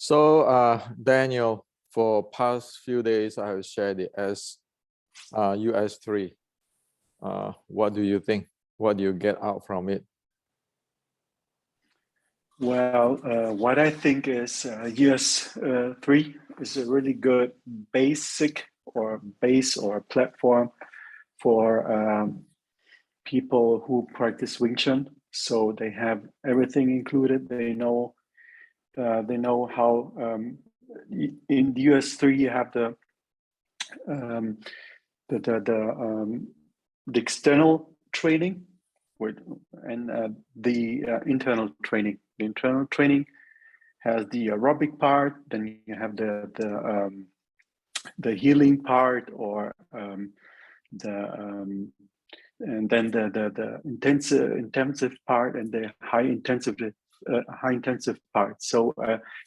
So, Daniel, for past few days, I have shared the US3. What do you think? What do you get out from it? Well, what I think is US3 is a really good basic or base or platform for people who practice Wing Chun. So they have everything included. They know how in the US3 you have um, the external training and the internal training. The internal training has the aerobic part. Then you have the healing part, or and then the intensive part and the high intensive part. So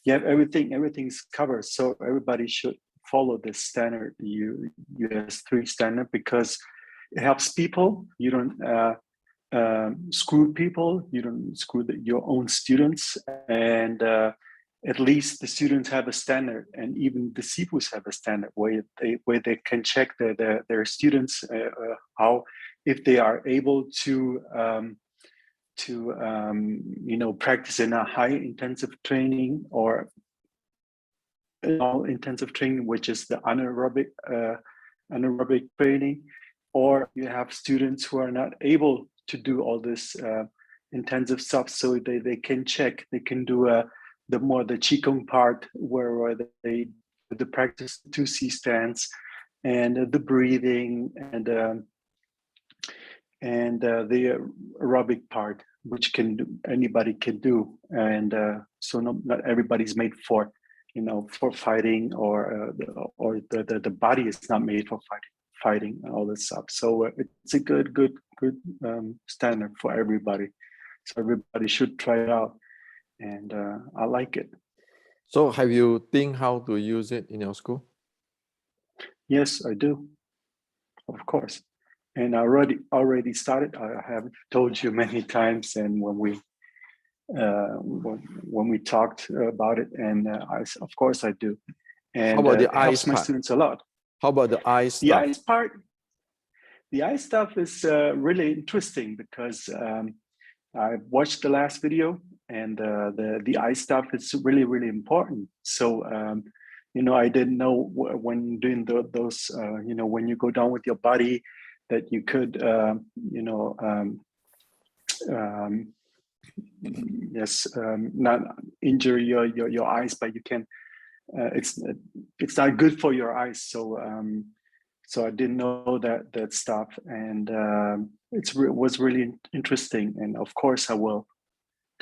you have everything's covered. So everybody should follow this standard, the US3 standard, because it helps people. You don't screw people. You don't screw your own students, and at least the students have a standard, and even the sifus have a standard where they can check their students how, if they are able to practice in a high intensive training or all intensive training, which is the anaerobic training, or you have students who are not able to do all this intensive stuff, so they can check. They can do the qigong part, where they the practice 2C stance and the breathing and the aerobic part, which anybody can do, and so not everybody's made for for fighting, or the body is not made for fighting and all this stuff. So it's a good standard for everybody. So everybody should try it out, and I like it. So have you think how to use it in your school? Yes, I do, of course. And I already started. I have told you many times, and when we talked about it, and of course I do. And how about the it helps eyes my part? students a lot. How about the eyes The stuff? eyes part, the eye stuff is really interesting, because I watched the last video, and the eye stuff is really important. So I didn't know when doing those when you go down with your body, that you could not injure your eyes, but you can. It's not good for your eyes. So I didn't know that stuff, and was really interesting. And of course, I will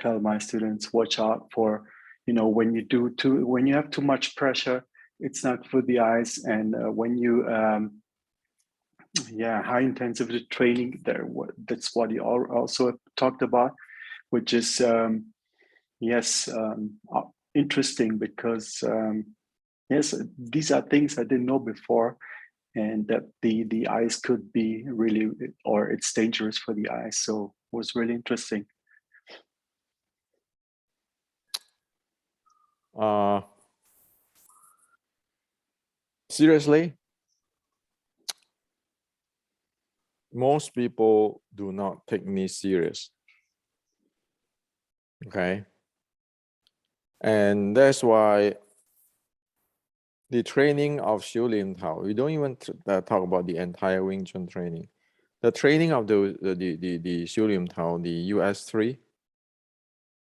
tell my students, watch out for, when you have too much pressure, it's not for the eyes. And when you high intensity training, that's what you also talked about, which is interesting, because yes, these are things I didn't know before, and that the eyes could be really, or it's dangerous for the eyes. So it was really interesting. Seriously, most people do not take me serious. Okay. And that's why the training of Xiu Lim Tao, we don't even talk about the entire Wing Chun training. The training of the Xiu Lim Tao, the US3,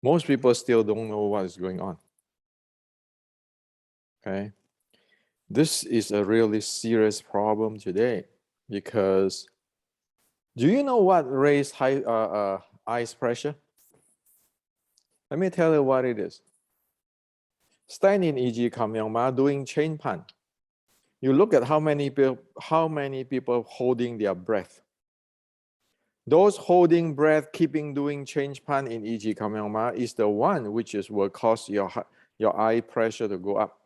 most people still don't know what is going on. Okay. This is a really serious problem today, because do you know what raised high eyes pressure? Let me tell you what it is. Standing E.G. Kam Myung Ma doing chain pan. You look at how many people holding their breath. Those holding breath, keeping doing change pan in E.G. Kam Myung Ma is the one which will cause your eye pressure to go up.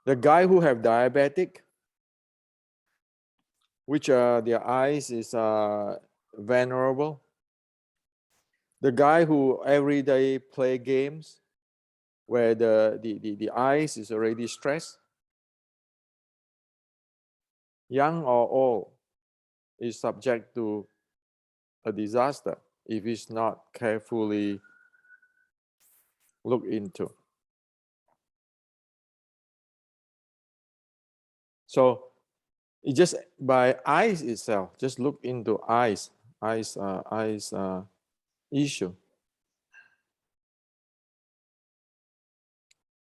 The guy who have diabetic, which their eyes is vulnerable, The guy who every day play games where the eyes is already stressed, young or old, is subject to a disaster if it's not carefully looked into. So it just by eyes itself, just look into eyes issue.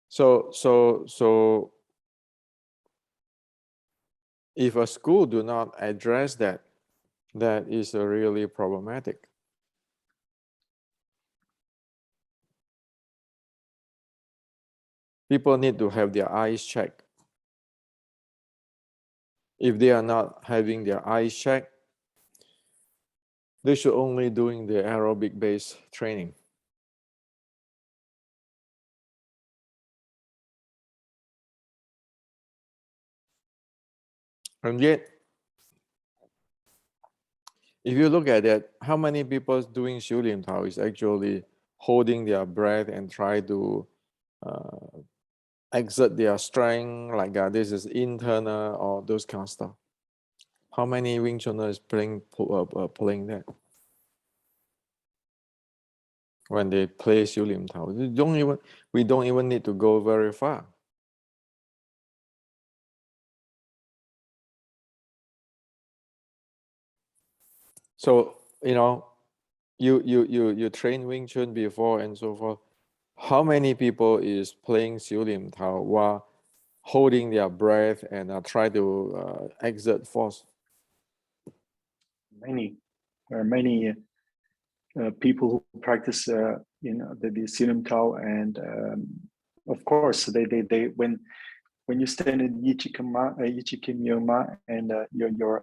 So if a school do not address that, that is really problematic. People need to have their eyes checked. If they are not having their eyes checked, they should only doing the aerobic based training. And yet, if you look at it, how many people doing Xiu Lim Tao is actually holding their breath and try to exert their strength, like this is internal or those kind of stuff. How many Wing Chuners playing that? When they play Xiu Lim Tao, we don't even need to go very far. So, you know, you train Wing Chun before and so forth. How many people is playing Xiu Lim Tao while holding their breath and try to exert force? Many. There are many people who practice, the Silam Tao, and of course, they when you stand in Yichikim Yoma, and your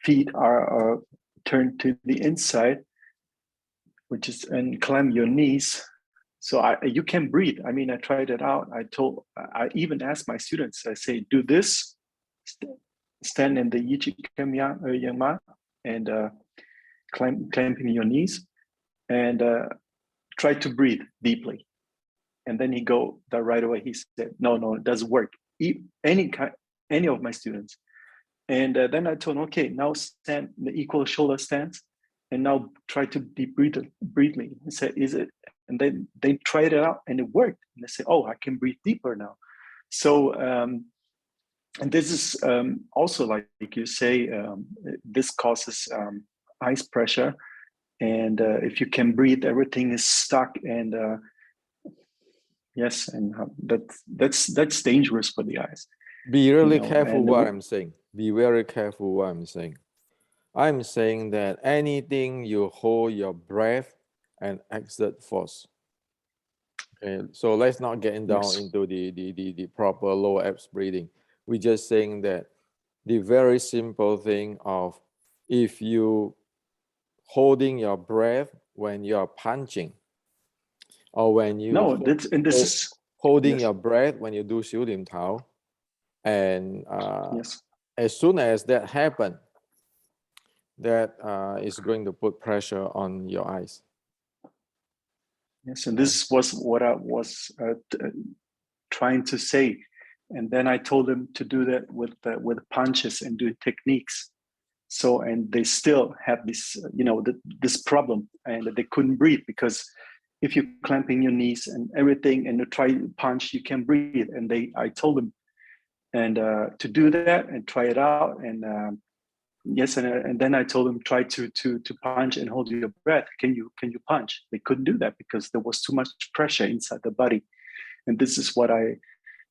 feet are turned to the inside, which is, and climb your knees. So you can breathe. I mean, I tried it out. I even asked my students, I say, do this, stand in the Yichikam Yama, and clamping your knees, and try to breathe deeply. And then he go that right away. He said, no, it doesn't work. Any of my students. And then I told him, okay, now stand the equal shoulder stance, and now try to deep breathly. He said, is it? And then they tried it out, and it worked. And they said, oh, I can breathe deeper now. So, and this is also, like you say, this causes ice pressure. And if you can breathe, everything is stuck. And yes, and that's dangerous for the eyes. Be really careful what I'm saying. Be very careful what I'm saying. I'm saying that anything you hold your breath and exert force. Okay, so let's not get down into the proper lower abs breathing. We're just saying that the very simple thing of if you holding your breath when you're punching, or when you holding your breath when you do Xiu Lim Tao, and as soon as that happens, that is going to put pressure on your eyes. Yes, and this was what I was trying to say. And then I told them to do that with punches and do techniques. So, and they still have this, this problem, and they couldn't breathe, because if you're clamping your knees and everything and you try to punch, you can breathe. And I told them and to do that and try it out. And yes, and then I told them, try to punch and hold your breath. Can you punch? They couldn't do that because there was too much pressure inside the body. And this is what I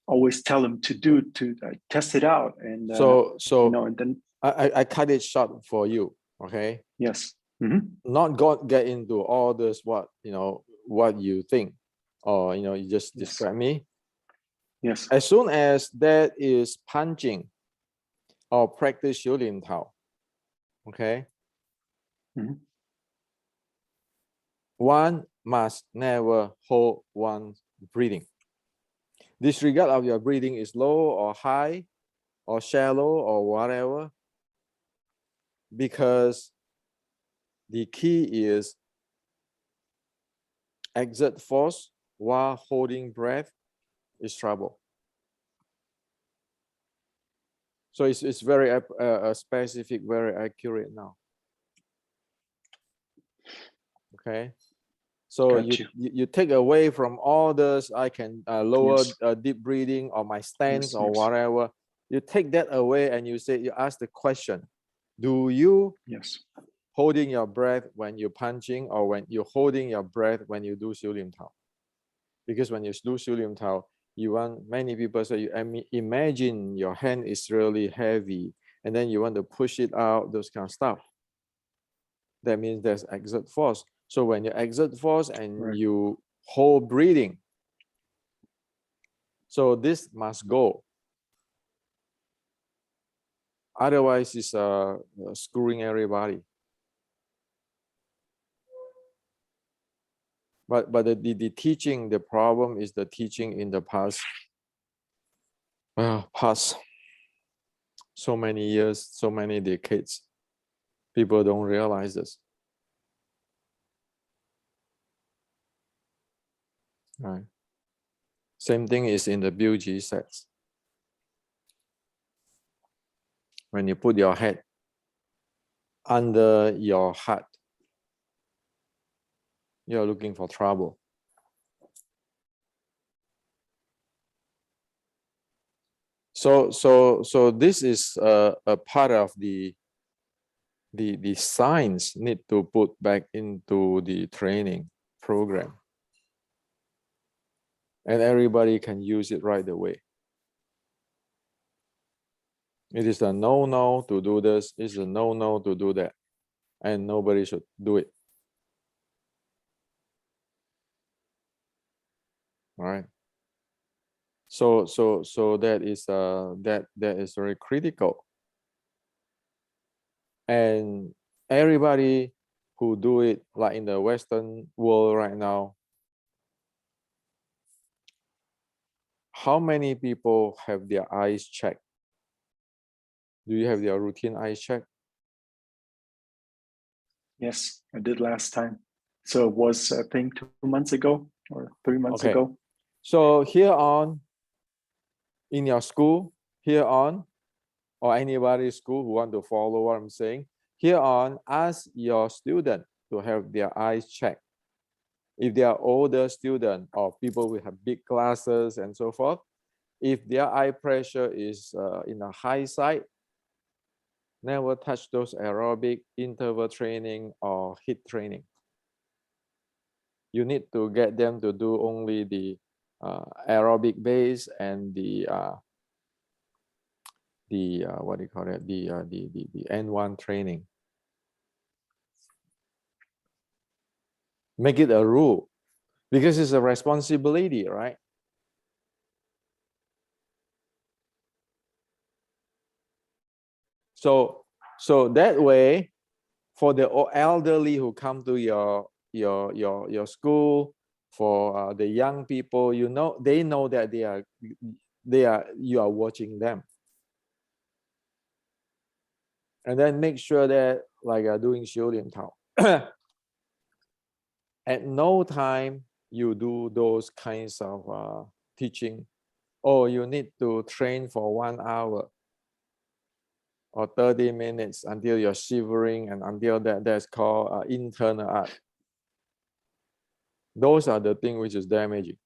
always tell them to do, to test it out. And and then I cut it short for you. Okay. Yes. Not get into all this what you think, or you just describe me. Yes. As soon as that is punching or practice Xiu Lim Tao, okay, one must never hold one's breathing. Disregard of your breathing is low or high or shallow or whatever, because the key is exert force while holding breath is trouble. So it's very specific, very accurate now. Okay. So you take away from all this, I can lower deep breathing or my stance or whatever. You take that away and you say, you ask the question, do you holding your breath when you're punching or when you're holding your breath when you do 小念头? Because when you do 小念头, you want, many people say, you imagine your hand is really heavy and then you want to push it out, those kind of stuff. That means there's exert force. So when you exert force and you hold breathing, so this must go. Otherwise, it's screwing everybody. But the teaching, the problem is the teaching in the past so many years, so many decades. People don't realize this. Right. Same thing is in the BUG sets. When you put your head under your heart, you're looking for trouble. So this is a part of the science need to put back into the training program. And everybody can use it right away. It is a no-no to do this, it's a no-no to do that. And nobody should do it. All right. So that is that is very critical. And everybody who do it, like in the Western world right now, how many people have their eyes checked? Do you have your routine eyes check? Yes, I did last time. So it was, I think, 2 months ago or 3 months ago. So here on, in your school, here on, or anybody's school who want to follow what I'm saying, here on, ask your student to have their eyes checked. If they are older student or people who have big classes and so forth, if their eye pressure is in a high side, never touch those aerobic, interval training or HIIT training. You need to get them to do only the aerobic base and the what do you call it? The N1 training. Make it a rule because it's a responsibility, right? So that way, for the elderly who come to your school, for the young people, you know, they know that you are watching them. And then make sure that like doing 修炼套. At no time you do those kinds of teaching. Oh, you need to train for 1 hour or 30 minutes until you're shivering and until that's called internal art. Those are the things which is damaging.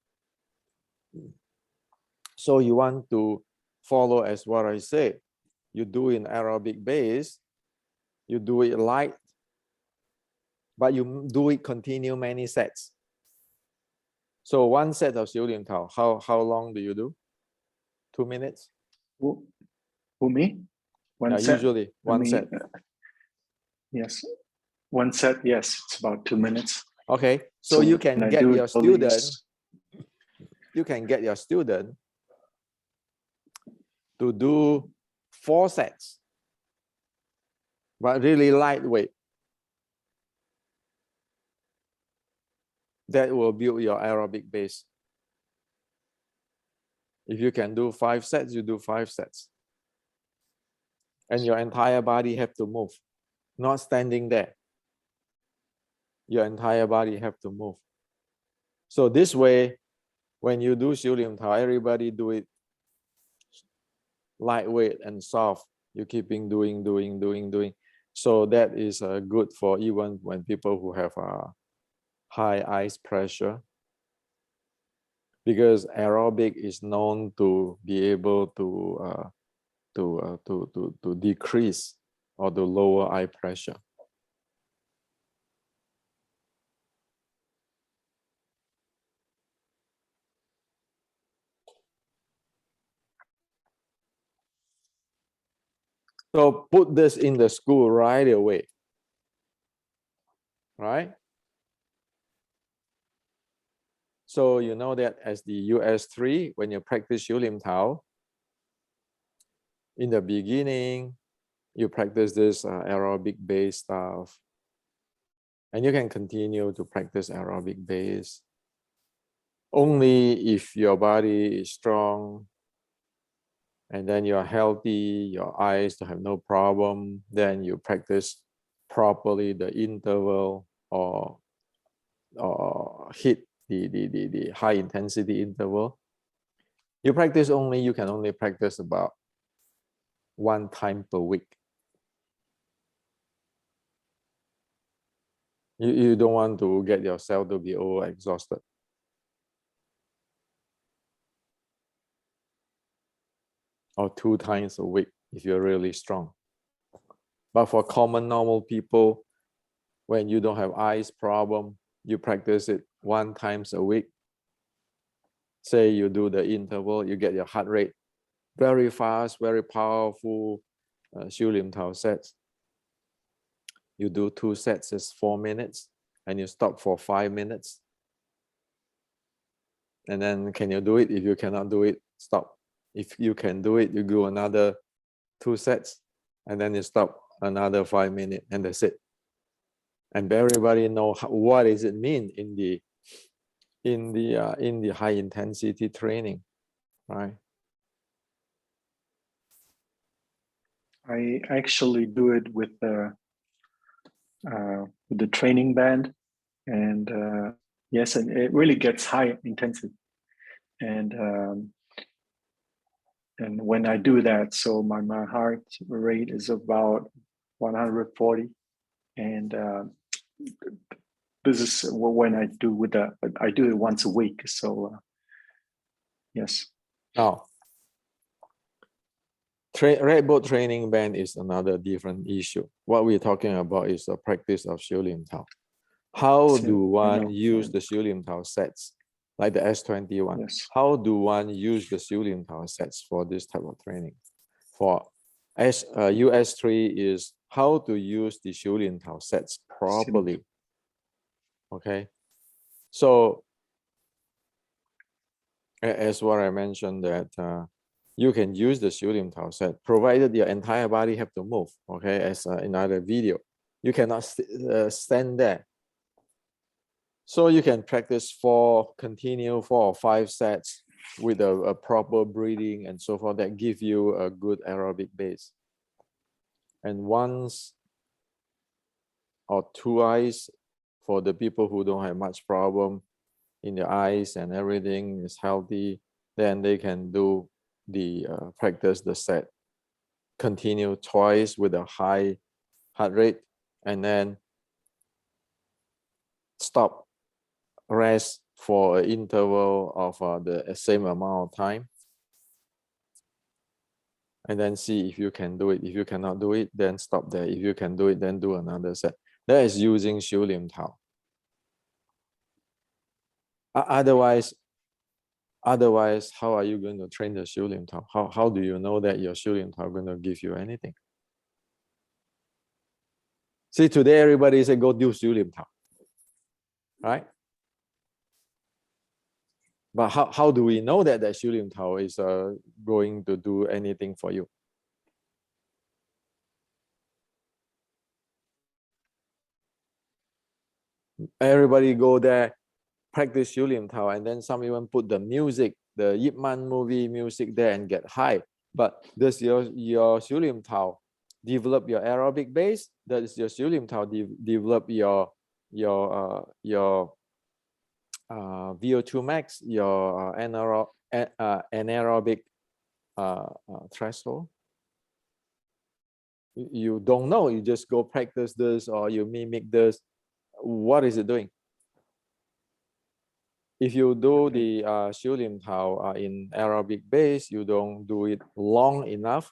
So you want to follow as what I say. You do in aerobic base, you do it light, but you do it continue many sets. So 1 set of 修炼套, how long do you do? 2 minutes? Who me? One set? Usually 1 set. Yes. 1 set, yes, it's about 2 minutes. Okay, so you can get your student, to do 4 sets, but really lightweight. That will build your aerobic base. If you can do 5 sets, you do 5 sets. And your entire body have to move, not standing there. your entire body have to move. So this way, when you do 修炼陶, everybody do it lightweight and soft. You keeping doing. So that is good for even when people who have high ice pressure, because aerobic is known to be able to decrease or to lower eye pressure. So put this in the school right away, right? So you know that as the US3, when you practice 修炼陶, in the beginning, you practice this aerobic base stuff, and you can continue to practice aerobic base only if your body is strong, and then you're healthy, your eyes have no problem, then you practice properly the interval or hit the high intensity interval. You can only practice about 1 time per week. You don't want to get yourself to be overexhausted. Or 2 times a week if you're really strong. But for common normal people, when you don't have eyes problem, you practice it 1 times a week. Say you do the interval, you get your heart rate very fast, very powerful 修炼陶 sets. You do 2 sets is 4 minutes, and you stop for 5 minutes. And then can you do it? If you cannot do it, stop. If you can do it, you do another 2 sets, and then you stop another 5 minutes, and that's it. And everybody know what does it mean in the high intensity training, right? I actually do it with the training band, and yes, and it really gets high intensity. And when I do that, so my heart rate is about 140, and this is when I do I do it once a week. So yes. Now, Red Bull training band is another different issue. What we're talking about is the practice of 修炼陶. How do one use the 修炼陶 sets, like the S21? Yes. How do one use the 修炼陶 sets for this type of training? For US3 is how to use the 修炼陶 sets properly. Okay, so as what I mentioned, that you can use the 修炼陶 set provided your entire body have to move. Okay, as in another video, you cannot stand there. So you can practice continue 4 or 5 sets with a proper breathing and so forth that give you a good aerobic base. And once or 2 eyes for the people who don't have much problem in the eyes and everything is healthy, then they can do the practice the set. Continue twice with a high heart rate, and then stop, rest for an interval of the same amount of time, and then see if you can do it. If you cannot do it, then stop there. If you can do it, then do another set. That is using 修炼陶. Otherwise, how are you going to train the 修炼陶? How do you know that your 修炼陶going to give you anything? See, today everybody say go do 修炼陶, right? But how do we know that 修炼陶 is going to do anything for you? Everybody go there, practice 修炼陶, and then some even put the music, the Ip Man movie music there and get high. But does your 修炼陶develop your aerobic base? Does your 修炼陶develop your your VO2 max, your anaerobic threshold? You don't know. You just go practice this or you mimic this. What is it doing? If you do the Xiu Lim Tao in aerobic base, you don't do it long enough.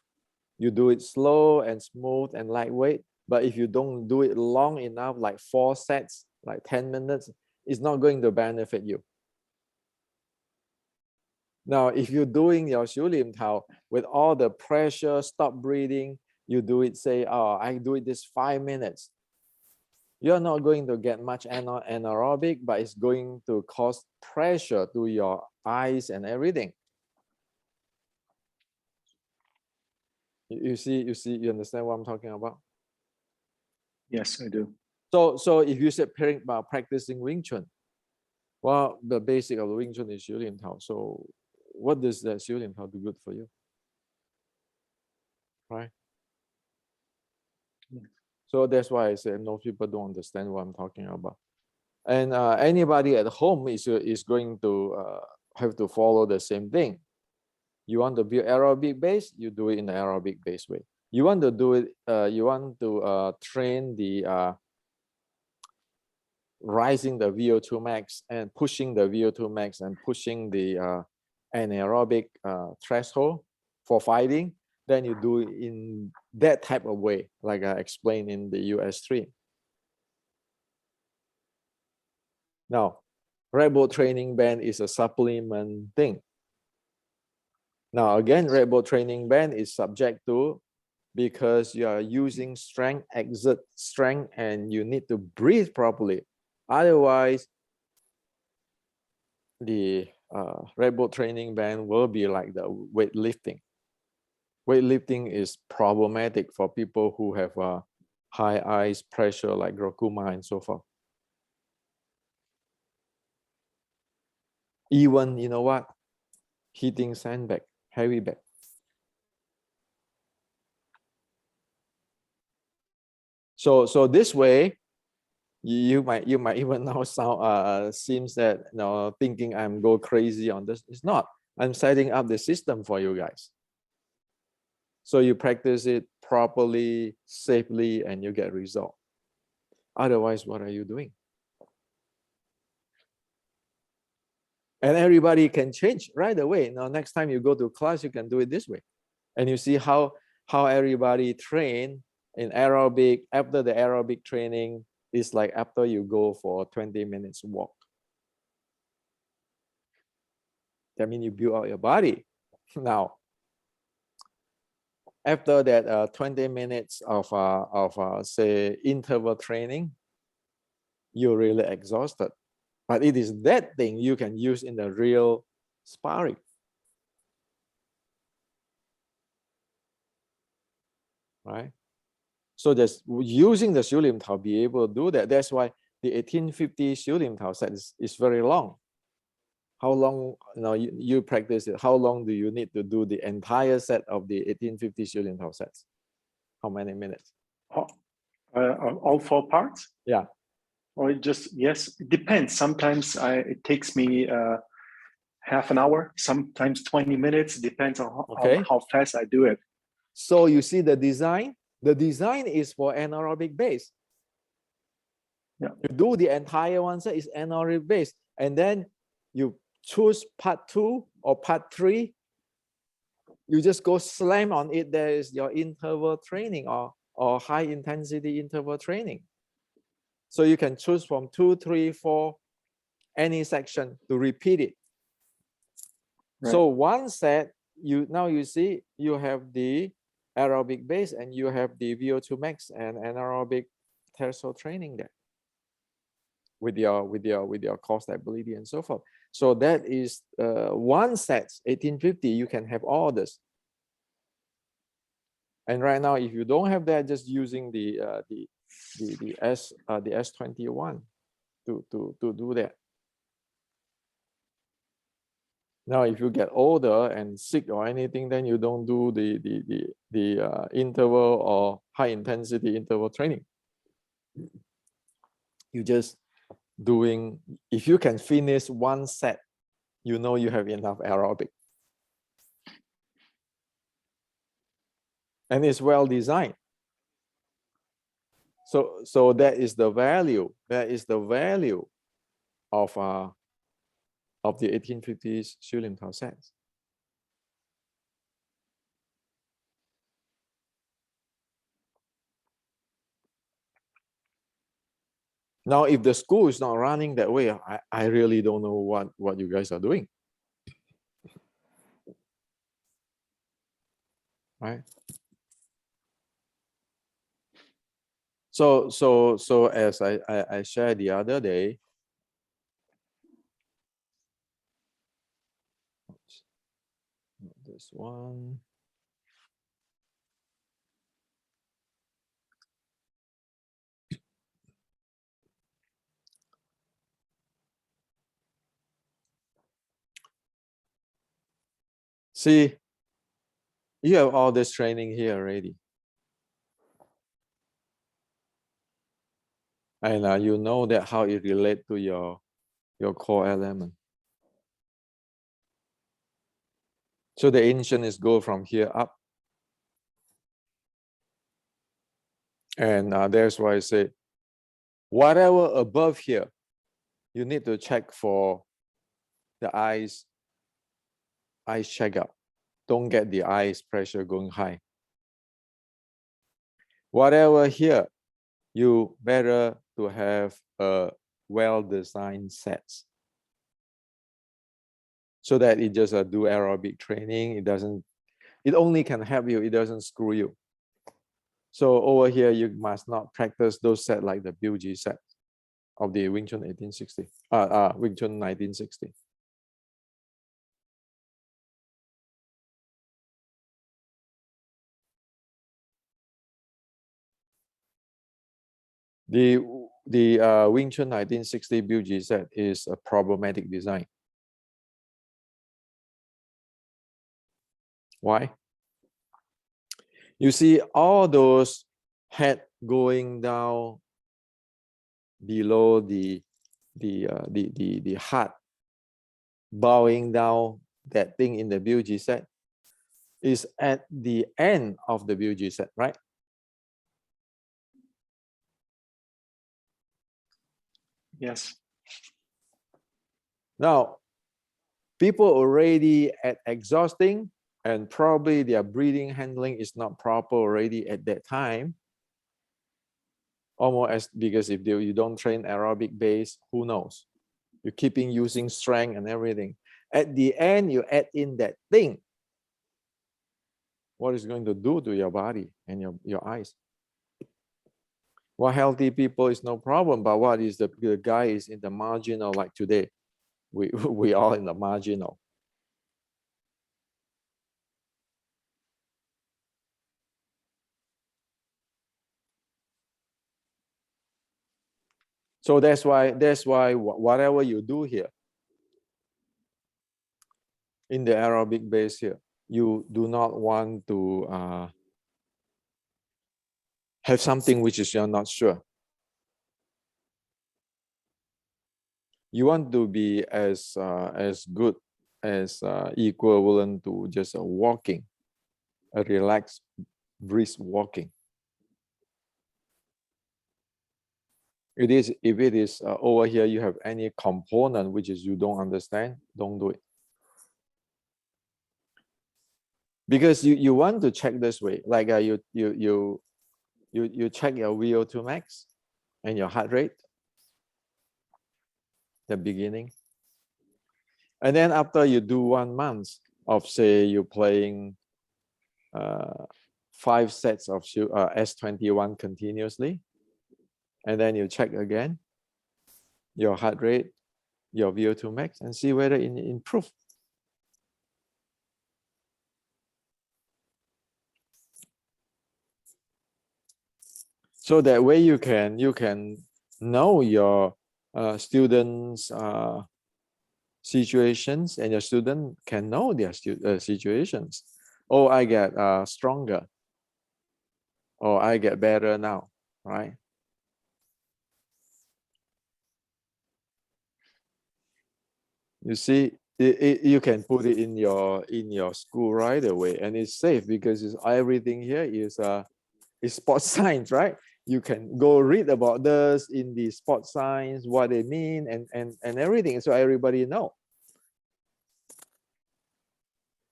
You do it slow and smooth and lightweight. But if you don't do it long enough, like 4 sets, like 10 minutes, it's not going to benefit you. Now, if you're doing your Xiu Lim Tao with all the pressure, stop breathing, you do it, say, oh, I do it this 5 minutes. You're not going to get much anaerobic, but it's going to cause pressure to your eyes and everything. You you understand what I'm talking about? Yes, I do. So if you said about practicing Wing Chun, well, the basic of the Wing Chun is Xiu Lim Tao. So what does that Xiu Lim Tao do good for you? Right? Yes. So that's why I said most people don't understand what I'm talking about. And anybody at home is going to have to follow the same thing. You want to build aerobic base, you do it in the aerobic base way. You want to do it, you want to train the rising the VO2 max and pushing the VO2 max and pushing the anaerobic threshold for fighting, then you do it in that type of way, like I explained in the US3. Now, Red Bull training band is a supplement thing. Now, again, Red Bull training band is subject to, because you are using strength, exert strength, and you need to breathe properly. Otherwise, the Red Bull training band will be like the weightlifting. Weightlifting is problematic for people who have high eyes pressure like glaucoma and so forth. Even, you know what, hitting sandbag, heavy bag. So this way, you might even now sound seems that thinking I'm go crazy on this. It's not. I'm setting up the system for you guys. So you practice it properly, safely, and you get result. Otherwise, what are you doing? And everybody can change right away. Now, next time you go to class, you can do it this way. And you see how everybody train in aerobic. After the aerobic training, it's like after you go for 20 minutes walk. That means you build out your body. Now, after that 20 minutes of say interval training, you're really exhausted. But it is that thing you can use in the real sparring. Right? So just using the Xiu Lim Tao, be able to do that. That's why the 1850 Xiu Lim Tao set is very long. How long you practice it? How long do you need to do the entire set of the 1850 Xiu Lim Tao sets? How many minutes? All 4 parts? Yeah. Or yes, it depends. Sometimes it takes me half an hour, sometimes 20 minutes, depends on how fast I do it. So you see the design? The design is for anaerobic base. Yeah. You do the entire one set is anaerobic base. And then you choose part 2 or part 3. You just go slam on it. There is your interval training or high intensity interval training. So you can choose from 2, 3, 4, any section to repeat it. Right. So one set, now you see you have the aerobic base and you have the VO2 max and anaerobic threshold training there with your core stability and so forth. So that is one set, 1850. You can have all this. And right now, if you don't have that, just using the S21 to do that. Now, if you get older and sick or anything, then you don't do the interval or high intensity interval training. You just doing, if you can finish one set, you know you have enough aerobic. And it's well designed. So that is the value. That is the value of the 1850s Shilin Tao sets. Now, if the school is not running that way, I really don't know what you guys are doing. Right? So as I shared the other day, this one. See, you have all this training here already. And you know that how it relates to your core element. So the ancient is go from here up. And that's why I say, whatever above here, you need to check for the eyes checkup. Don't get the eyes pressure going high. Whatever here, you better to have a well-designed sets so that it just do aerobic training. It only can help you, it doesn't screw you. So over here, you must not practice those sets like the BUG set of the Wing Chun 1860, Wing Chun 1960. The Wing Chun 1960 BUG set is a problematic design. Why? You see all those head going down below the heart, bowing down, that thing in the BUG set is at the end of the BUG set, right? Yes. Now, people already at exhausting and probably their breathing handling is not proper already at that time. Almost as because if you don't train aerobic base, who knows? You're keeping using strength and everything. At the end, you add in that thing. What is going to do to your body and your eyes? What healthy people is no problem, but what is the guy is in the marginal like today? We all in the marginal. So that's why whatever you do here in the aerobic base here, you do not want to have something which is you're not sure. You want to be as good as equivalent to just a walking, a relaxed, brisk walking. It is if it is over here, you have any component which is you don't understand, don't do it. Because you want to check this way, like you check your VO2 max and your heart rate, the beginning, and then after you do 1 month of say you're playing 5 sets of S21 continuously, and then you check again your heart rate, your VO2 max, and see whether it improves. So that way you can know your students' situations, and your student can know their situations. Oh, I get stronger. Oh, I get better now, right? You see, you can put it in your school right away, and it's safe because everything here is sports science, right? You can go read about this in the sports science, what they mean, and everything, so everybody know.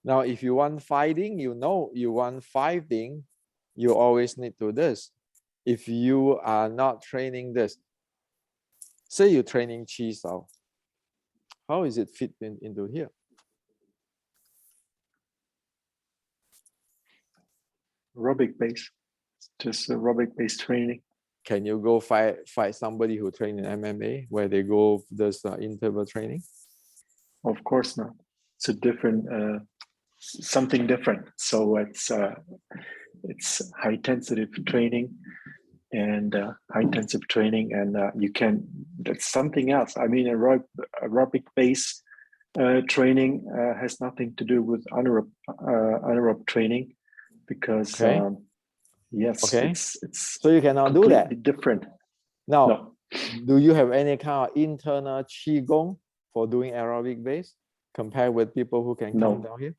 Now, if you want fighting, you want fighting, you always need to this. If you are not training this, say you're training chi sao, how is it fit into here? Aerobic base, just aerobic based training. Can you go fight somebody who train in MMA where they go this interval training? Of course not. It's a different, something different. So it's high intensity training and high intensive training, and you can. That's something else. I mean, aerobic based training has nothing to do with anaerobic training, because Okay. yes, Okay. it's So you cannot do that. completely different. Now, No, do you have any kind of internal qigong for doing aerobic base compared with people who can come no, down here?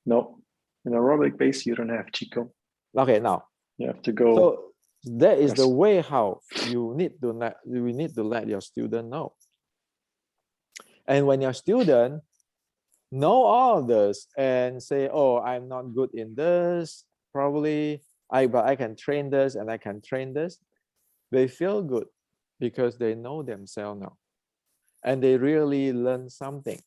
no. In aerobic base, you don't have Qigong. Okay, now, You have to go. so that is the Yes. way how you need to let your student know. And when your student know all this and say, oh, I'm not good in this, probably but I can train this and I can train this, they feel good because they know themselves now and they really learn something.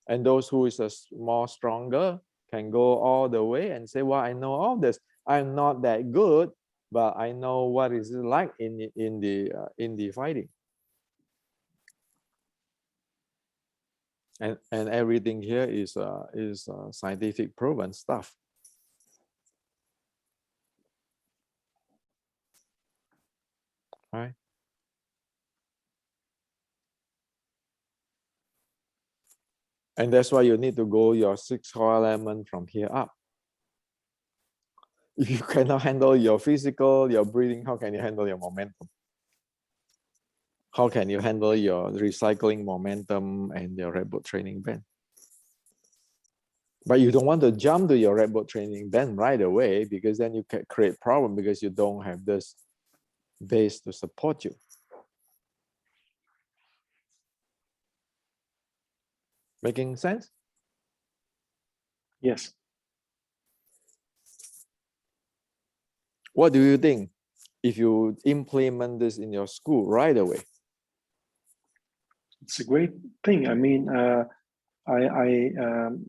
And those who is more stronger can go all the way and say, well, I know all this. I'm not that good, but I know what is it like in the fighting. And everything here is scientific proven stuff. Right? And that's why you need to go your 6 core element from here up. If you cannot handle your physical, your breathing, how can you handle your momentum? How can you handle your recycling momentum and your red boat training band? But you don't want to jump to your red boat training band right away, because then you can create problem because you don't have this base to support you. Making sense? Yes. What do you think if you implement this in your school right away? It's a great thing. I mean, I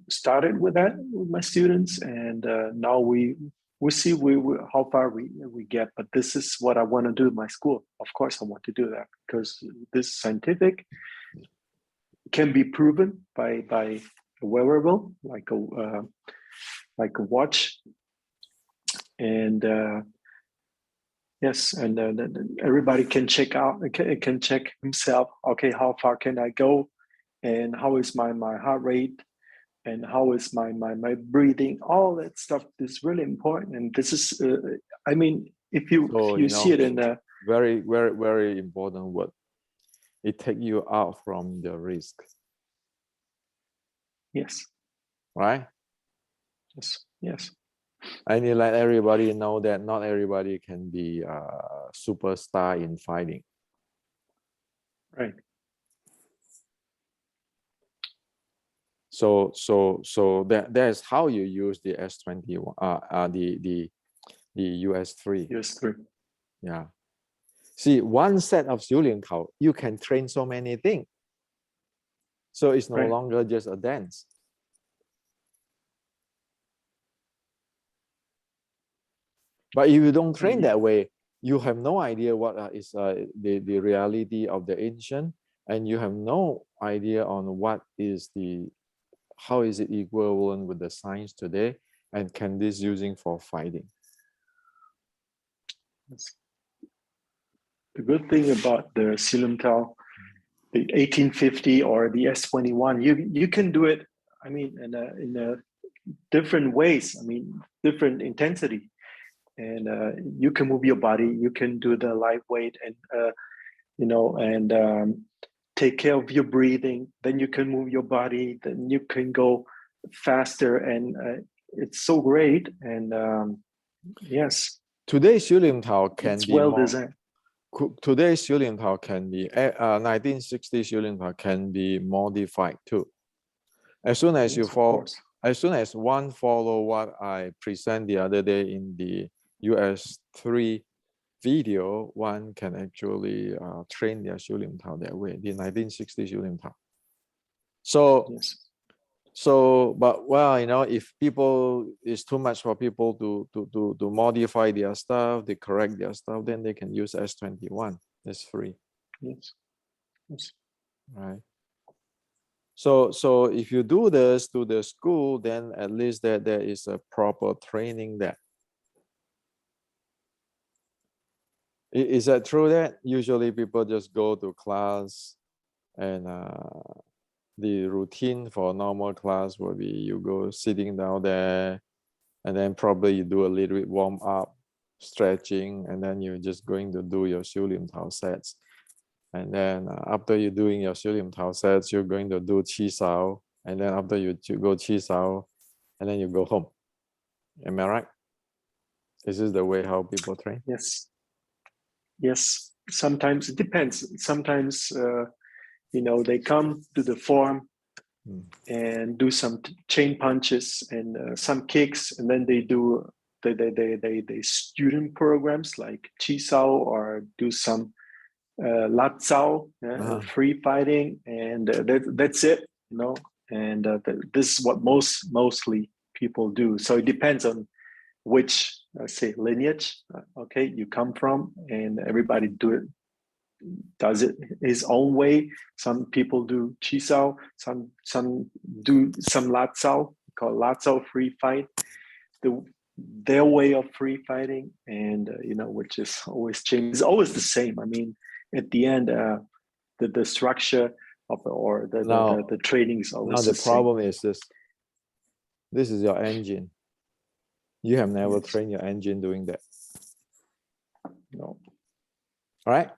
started with that with my students, and now we see how far we get. But this is what I want to do in my school. Of course, I want to do that because this scientific can be proven by a wearable like a watch, and yes, and everybody can check out, can check himself. Okay, how far can I go, and how is my heart rate, and how is my breathing? All that stuff is really important, and this is, I mean, if So, you see it in the very, very, very important word. It takes you out from the risk. yes, Right? yes, yes, And you let everybody know that not everybody can be a superstar in fighting. right. So that's how you use the S21, the US3. US3. Yeah. See, one set of 修炼考, you can train so many things. So it's no Right. longer just a dance. But if you don't train that way, you have no idea what is the reality of the ancient, and you have no idea on what is how is it equivalent with the science today, and can this using for fighting. Yes. The good thing about the Silumtal, the 1850 or the S21, you can do it. I mean, in a different ways. I mean, different intensity, and you can move your body. You can do the lightweight, and you know, and take care of your breathing. Then you can move your body. Then you can go faster, and it's so great. And yes, Today's 修炼陶 can it's be well more. designed. Today's 修炼陶 can be 1960 修炼陶 can be modified too. As soon as you Yes, of follow, course. as soon as one follow what I present the other day in the US3 video, one can actually train their 修炼陶 that way, the 1960 修炼陶. So, Yes. so, but well, you know, if people, it's too much for people to modify their stuff, they correct their stuff, then they can use S21. It's free. Yes. Yes. Right. So if you do this to the school, then at least there is a proper training there. Is that true that usually people just go to class and the routine for normal class will be you go sitting down there and then probably you do a little bit warm up, stretching, and then you're just going to do your 修炼陶 sets. And then after you're doing your 修炼陶 sets, you're going to do 七扫, and then after you go 七扫, and then you go home. Am I right? This is the way how people train? Yes. Yes. Sometimes it depends. Sometimes you know, they come to the form and do some chain punches and some kicks, and then they do they student programs like Chisao, or do some Latzao, free fighting, and that's it, you know. And this is what mostly people do. So it depends on which say lineage, okay, you come from, and everybody does it his own way. Some people do Chisao, some do some Latzao, called Latzao free fight, their way of free fighting, and you know, which is always changing. It's always the same. I mean, at the end, the structure of the training is always now the the same. problem is this is your engine. You have never Yes. trained your engine doing that. No. All right.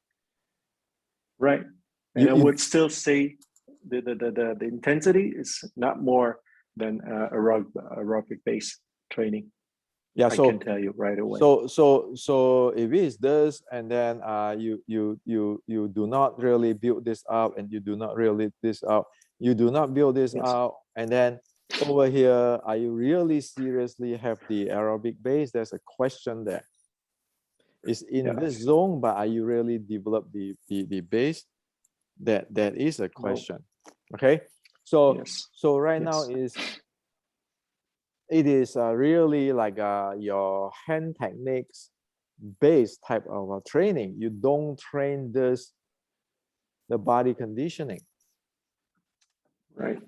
Right. And I would still say the intensity is not more than aerobic based training. Yeah, I can tell you right away. So if it's this, and then you do not really build this up, and you do not really this out, you do not build this Yes. out, and then over here, are you really seriously have the aerobic base? There's a question there. It's in this zone, but are you really develop the base? That is a question. No. Okay, so so right now is it is really like your hand techniques based type of training. You don't train this the body conditioning. Right.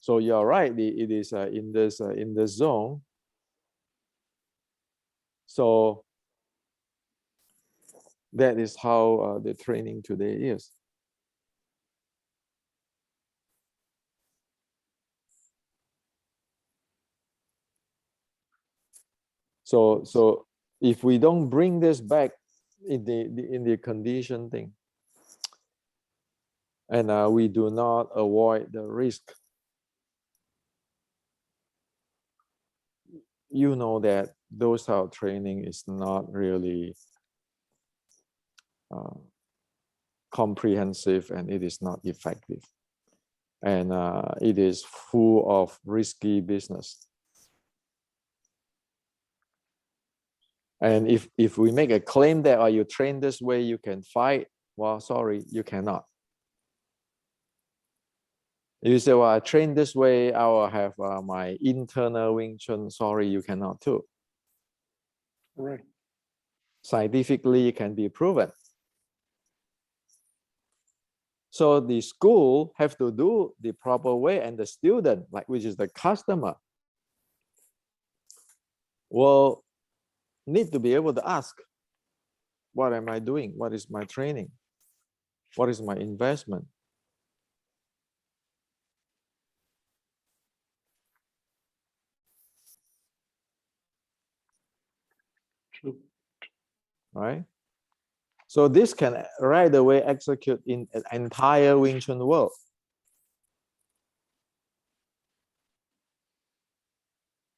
So you're right. It is in this zone. So that is how the training today is. So if we don't bring this back in the condition thing, and we do not avoid the risk, you know that those type of training is not really comprehensive, and it is not effective, and it is full of risky business. And if we make a claim that you train this way you can fight, well, sorry, you cannot. You say, well, I train this way, I will have my internal Wing Chun. Sorry, you cannot too. Right. Scientifically, it can be proven. So the school have to do the proper way, and the student, like which is the customer, will need to be able to ask, what am I doing? What is my training? What is my investment? True. right? So this can right away execute in an entire Wing Chun world.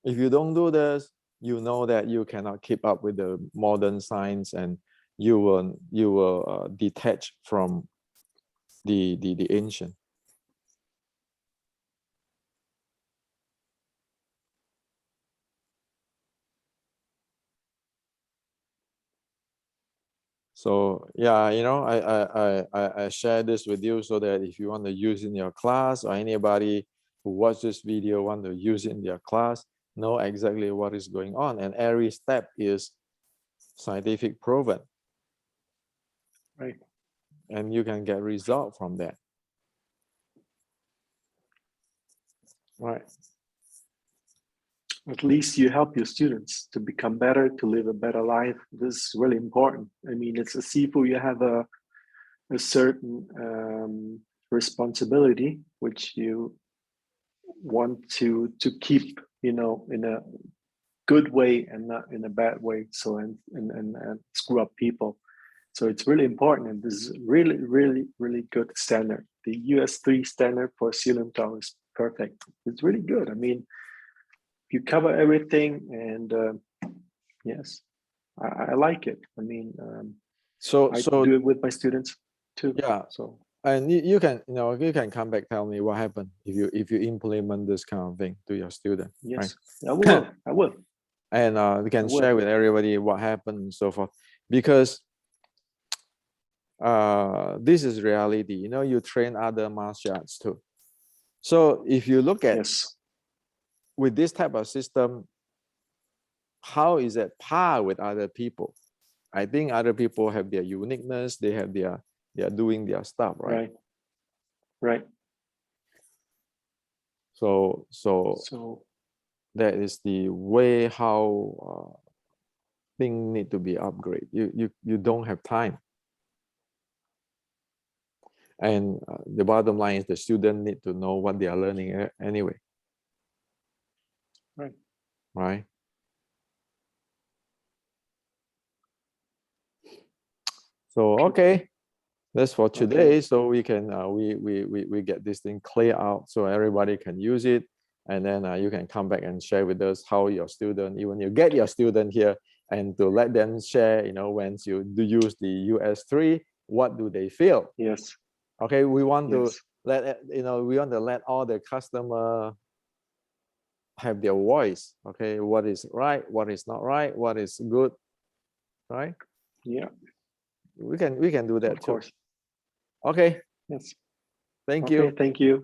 If you don't do this, you know that you cannot keep up with the modern science, and you will detach from the ancient. So yeah, you know, I share this with you so that if you want to use in your class, or anybody who watch this video want to use it in their class, know exactly what is going on, and every step is scientific proven, Right. and you can get result from that. Right. At least you help your students to become better, to live a better life. This is really important. I mean, it's a Sifu, you have a certain responsibility which you want to keep, you know, in a good way and not in a bad way. So and screw up people. So it's really important, and this is really good standard. The US3 standard for Sealant Tower is perfect. It's really good. I mean, you cover everything, and yes, I like it. I mean, I So do it with my students too. yeah, So and you can, you know, you can come back, tell me what happened if you implement this kind of thing to your student, right? yes, I will. I will. And you I can share will. with everybody what happened and so forth, because this is reality. You know, you train other martial arts too. So if you look at Yes. with this type of system, how is it par with other people? I think other people have their uniqueness. They have they are doing their stuff, right? Right. Right. So So that is the way how things need to be upgraded. You don't have time, and the bottom line is the student need to know what they are learning anyway, right. right? So True. okay, that's for Okay. today. So we can we get this thing clear out so everybody can use it, and then you can come back and share with us how your student, even you get your student here, and to let them share, you know, once you do use the US3, what do they feel? Yes. Okay, we want to Yes. let, you know, we want to let all the customer have their voice. Okay, what is right, what is not right, what is good, right? Yeah. We can do Of that too. course. Okay, Yes. thank Okay. you. Thank you.